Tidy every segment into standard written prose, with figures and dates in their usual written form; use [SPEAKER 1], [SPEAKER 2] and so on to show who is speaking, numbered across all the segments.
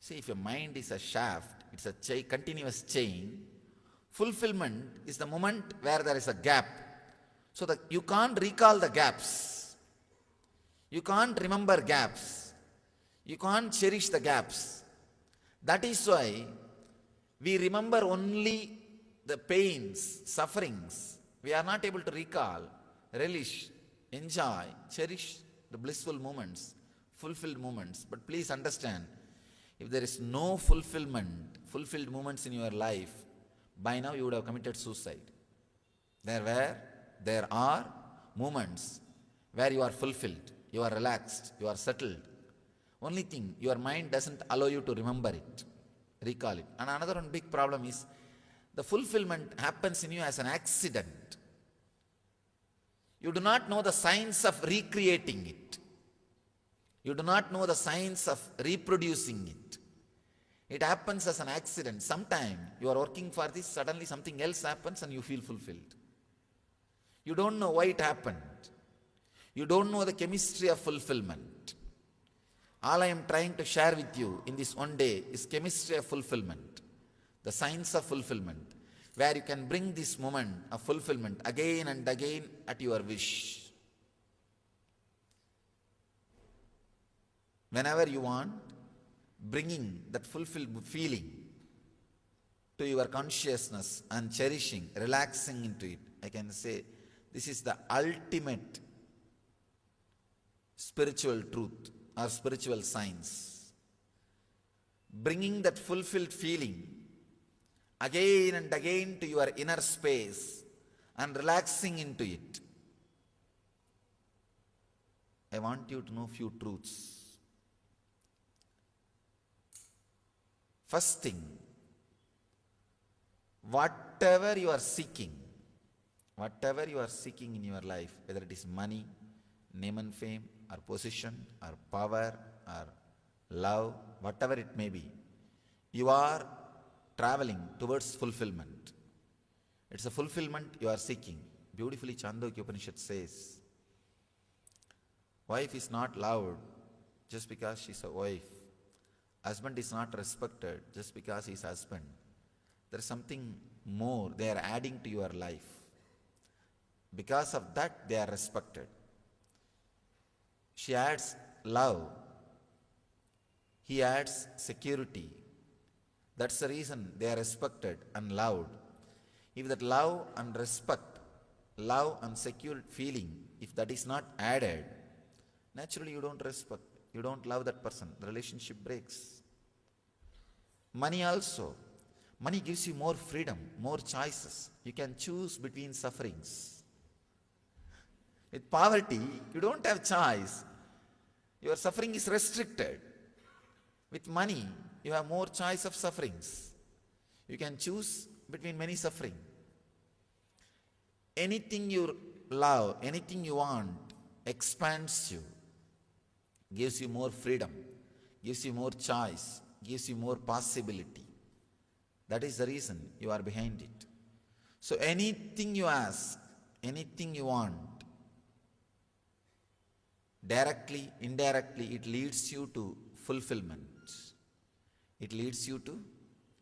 [SPEAKER 1] See, if your mind is a shaft, it's a continuous chain. Fulfillment is the moment where there is a gap. So that you can't recall the gaps. You can't remember gaps. You can't cherish the gaps. That is why we remember only the pains, sufferings. We are not able to recall, relish, enjoy, cherish the blissful moments, fulfilled moments. But please understand, if there is no fulfilled moments in your life, by now you would have committed suicide. There are moments where you are fulfilled, you are relaxed, you are settled. Only thing, your mind doesn't allow you to remember it, recall it. And another one big problem is, the fulfillment happens in you as an accident. You do not know the science of recreating it. You do not know the science of reproducing it. It happens as an accident. Sometime you are working for this, suddenly something else happens and you feel fulfilled. You don't know why it happened. You don't know the chemistry of fulfillment. All I am trying to share with you in this one day is chemistry of fulfillment, the science of fulfillment, where you can bring this moment of fulfillment again and again at your wish. Whenever you want, bringing that fulfilled feeling to your consciousness and cherishing, relaxing into it, I can say this is the ultimate spiritual truth or spiritual science. Bringing that fulfilled feeling again and again to your inner space and relaxing into it. I want you to know few truths. First thing, whatever you are seeking in your life, whether it is money, name and fame, or position, or power, or love, whatever it may be, you are traveling towards fulfillment. It's a fulfillment you are seeking. Beautifully Chandogya Upanishad says, wife is not loved just because she's a wife. Husband is not respected just because he is husband. There is something more they are adding to your life. Because of that, they are respected. She adds love. He adds security. That's the reason they are respected and loved. If that love and respect, love and secure feeling, if that is not added, naturally you don't respect. You don't love that person. The relationship breaks. Money also. Money gives you more freedom, more choices. You can choose between sufferings. With poverty, you don't have choice. Your suffering is restricted. With money, you have more choice of sufferings. You can choose between many suffering. Anything you love, anything you want, expands you. Gives you more freedom, gives you more choice, gives you more possibility. That is the reason you are behind it. So anything you ask, anything you want, directly, indirectly, it leads you to fulfillment. It leads you to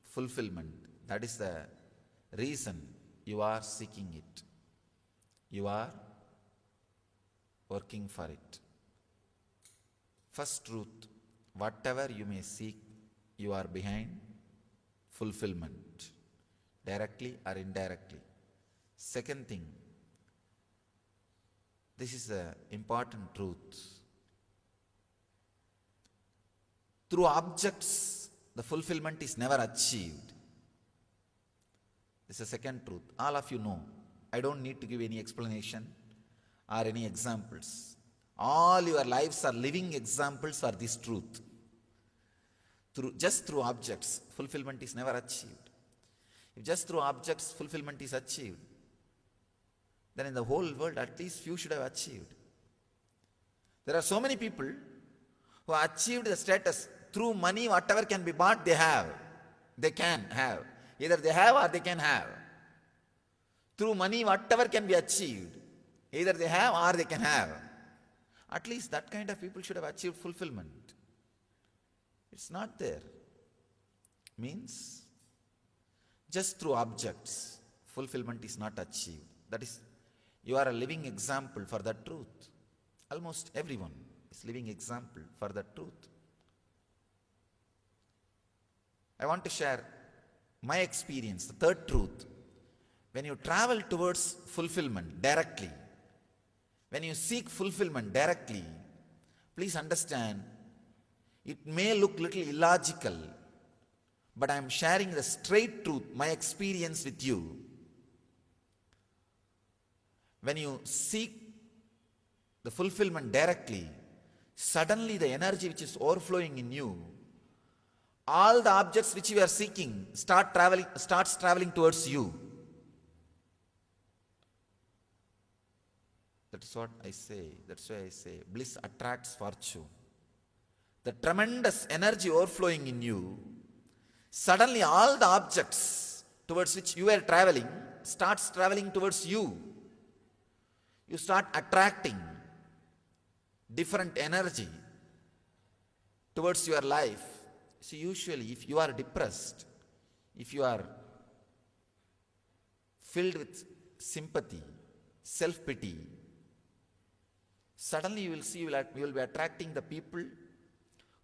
[SPEAKER 1] fulfillment. That is the reason you are seeking it. You are working for it. First truth, whatever you may seek, you are behind fulfillment, directly or indirectly. Second thing, this is an important truth. Through objects, the fulfillment is never achieved. This is the second truth. All of you know. I don't need to give any explanation or any examples. All your lives are living examples for this truth. Just through objects, fulfillment is never achieved. If just through objects fulfillment is achieved, then in the whole world at least few should have achieved. There are so many people who have achieved the status through money. Whatever can be bought, they have. They can have. Either they have or they can have. Through money, whatever can be achieved, either they have or they can have. At least that kind of people should have achieved fulfillment. It's not there. means just through objects, fulfillment is not achieved. That is, you are a living example for that truth. Almost everyone is living example for that truth. I want to share my experience, the third truth. When you travel towards fulfillment directly, when you seek fulfillment directly, please understand, it may look little illogical, but I am sharing the straight truth, my experience with you. When you seek the fulfillment directly, suddenly the energy which is overflowing in you, all the objects which you are seeking starts traveling towards you. That is what I say. That's why I say bliss attracts fortune. The tremendous energy overflowing in you, suddenly all the objects towards which you were traveling starts traveling towards you. You start attracting different energy towards your life. See, usually if you are depressed, if you are filled with sympathy, self-pity, suddenly you will see you will be attracting the people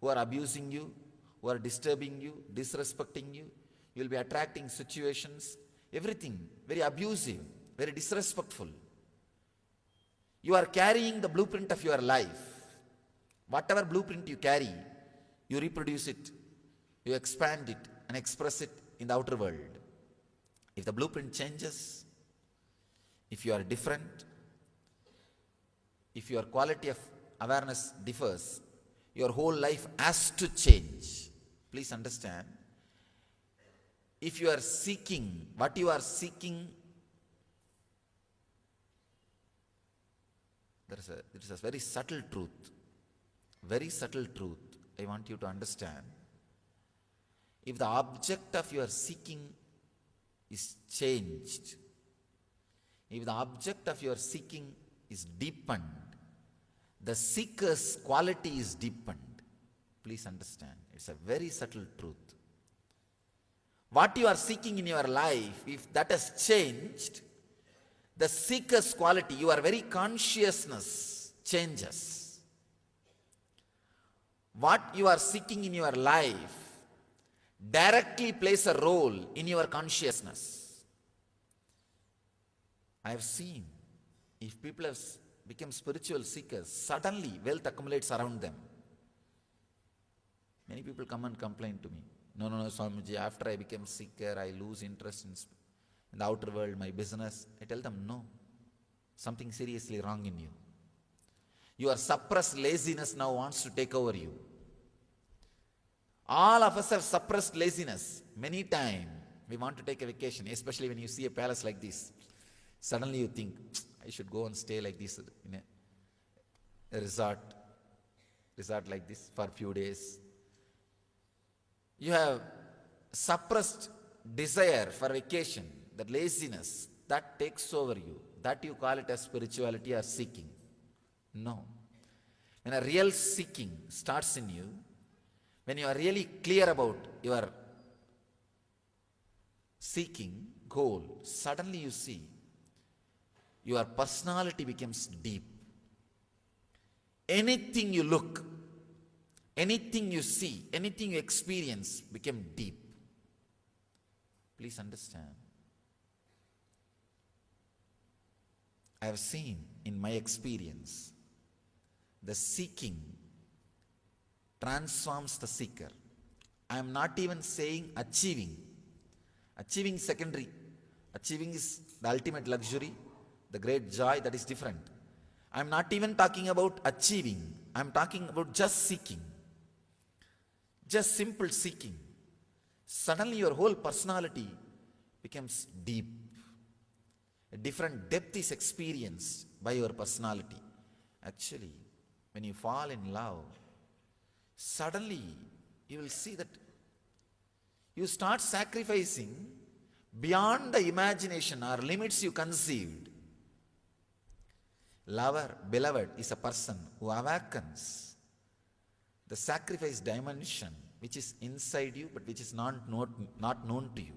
[SPEAKER 1] who are abusing you, who are disturbing you, disrespecting you. You will be attracting situations, everything very abusive, very disrespectful. You are carrying the blueprint of your life. Whatever blueprint you carry, you reproduce it, you expand it and express it in the outer world. If the blueprint changes, if you are different, if your quality of awareness differs, your whole life has to change. Please understand, if you are seeking, what you are seeking, there is a very subtle truth I want you to understand. If the object of your seeking is changed, if the object of your seeking is deepened, the seeker's quality is deepened. Please understand, it's a very subtle truth. What you are seeking in your life, if that has changed, the seeker's quality, your very consciousness changes. What you are seeking in your life directly plays a role in your consciousness. I have seen, if people have become spiritual seekers, suddenly wealth accumulates around them. Many people come and complain to me. No, Swamiji, after I became seeker, I lose interest in the outer world, my business. I tell them, no, something seriously wrong in you. Your suppressed laziness now wants to take over you. All of us have suppressed laziness. Many times we want to take a vacation, especially when you see a palace like this. Suddenly you think, I should go and stay like this in a resort like this for a few days. You have suppressed desire for vacation, that laziness, that takes over you. That you call it as spirituality or seeking. No. When a real seeking starts in you, when you are really clear about your seeking goal, suddenly you see your personality becomes deep. Anything you look, anything you see, anything you experience become deep. Please understand. I have seen in my experience, the seeking transforms the seeker. I am not even saying achieving. Achieving secondary. Achieving is the ultimate luxury, the great joy, that is different. I am not even talking about achieving. I am talking about just seeking. Just simple seeking. Suddenly your whole personality becomes deep. A different depth is experienced by your personality. Actually, when you fall in love, suddenly you will see that you start sacrificing beyond the imagination or limits you conceived. Lover, beloved, is a person who awakens the sacrifice dimension which is inside you but which is not known to you.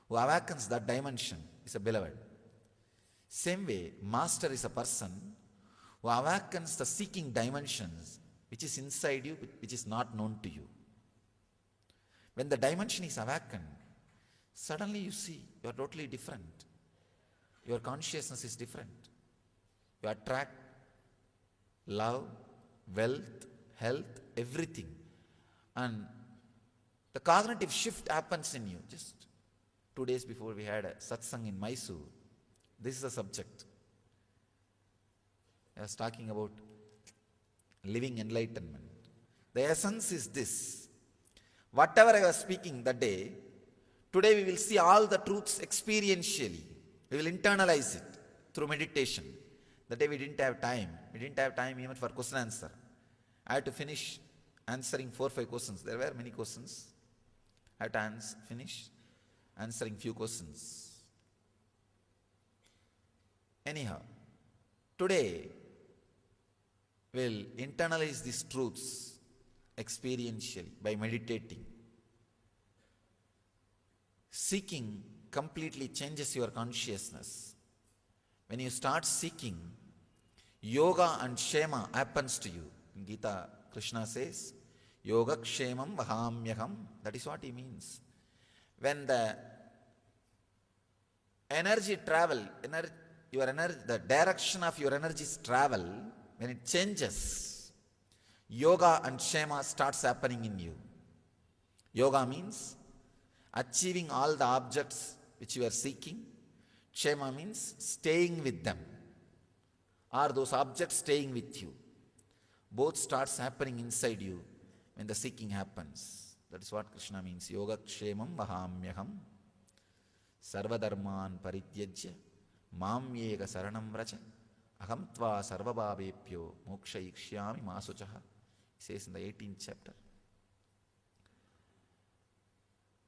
[SPEAKER 1] Who awakens that dimension is a beloved. Same way, master is a person who awakens the seeking dimensions which is inside you, which is not known to you. When the dimension is awakened, suddenly you see you are totally different. Your consciousness is different. You attract love, wealth, health, everything. And the cognitive shift happens in you. Just 2 days before we had a satsang in Mysore. This is the subject. I was talking about living enlightenment. The essence is this. Whatever I was speaking that day, today we will see all the truths experientially. We will internalize it through meditation. That day we didn't have time. We didn't have time even for question answer. I had to finish answering 4 or 5 questions. There were many questions. I had to finish answering few questions. Anyhow, today we'll internalize these truths experientially by meditating. Seeking completely changes your consciousness. When you start seeking, yoga and kshema happens to you. In Gita, Krishna says, yoga kshemam vahamyaham. That is what he means. When the energy travel, the direction of your energies travel, when it changes, yoga and kshema starts happening in you. Yoga means achieving all the objects which you are seeking. Kshema means staying with them, or those objects staying with you. Both starts happening inside you when the seeking happens. That is what Krishna means. Yoga kshemam vahamyaham sarvadharman parityajya mam yega saranam vraja aham tva sarvabhavepyo mokshayikshami masuchaha. He says in the 18th chapter.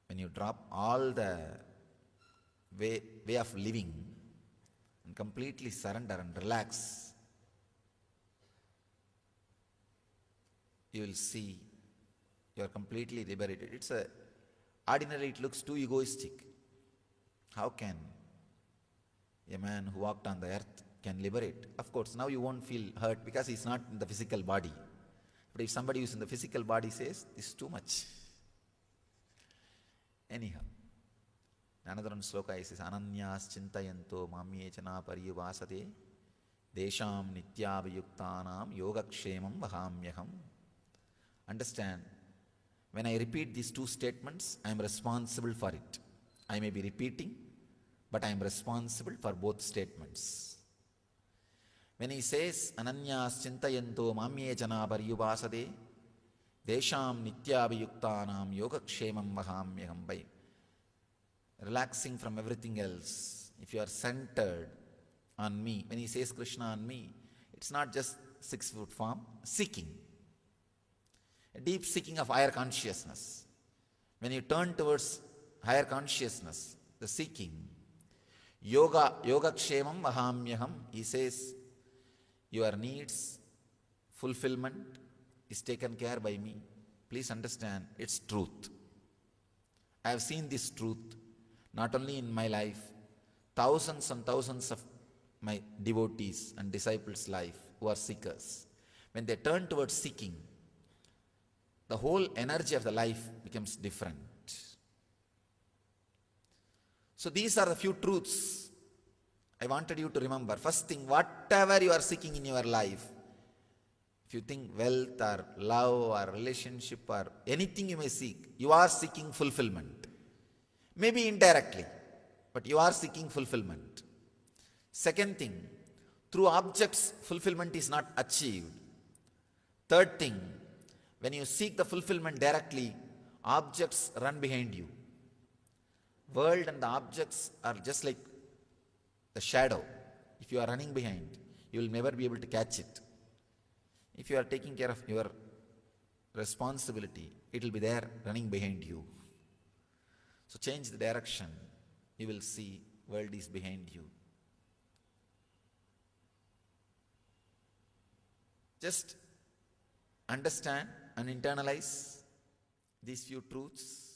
[SPEAKER 1] When you drop all the way of living and completely surrender and relax, you will see you are completely liberated. Ordinarily it looks too egoistic. How can a man who walked on the earth can liberate? Of course, now you won't feel hurt because he's not in the physical body. But if somebody who's in the physical body says, this is too much. Anyhow, another one sloka is Ananyas chintayanto mamyechana pariyuvasate desham nityavayuktanam yogakshemam vahamyaham. Understand, when I repeat these 2 statements, I am responsible for it. I may be repeating, but I am responsible for both statements. When he says, Ananyas chintayanto mamyechana pariyuvasate desham nityavayuktanam yogakshemam vahamyaham, by relaxing from everything else, if you are centered on me, when he says Krishna on me, it's not just 6-foot form, seeking. A deep seeking of higher consciousness. When you turn towards higher consciousness, the seeking, yoga kshemam vahamyaham, he says, your needs, fulfillment is taken care by me. Please understand, it's truth. I have seen this truth not only in my life, thousands and thousands of my devotees and disciples' life who are seekers. When they turn towards seeking, the whole energy of the life becomes different. So these are the few truths I wanted you to remember. First thing, whatever you are seeking in your life, if you think wealth or love or relationship or anything you may seek, you are seeking fulfillment. Maybe indirectly, but you are seeking fulfillment. Second thing, through objects, fulfillment is not achieved. Third thing, when you seek the fulfillment directly, objects run behind you. World and the objects are just like the shadow. If you are running behind, you will never be able to catch it. If you are taking care of your responsibility, it will be there running behind you. So change the direction. You will see world is behind you. Just understand and internalize these few truths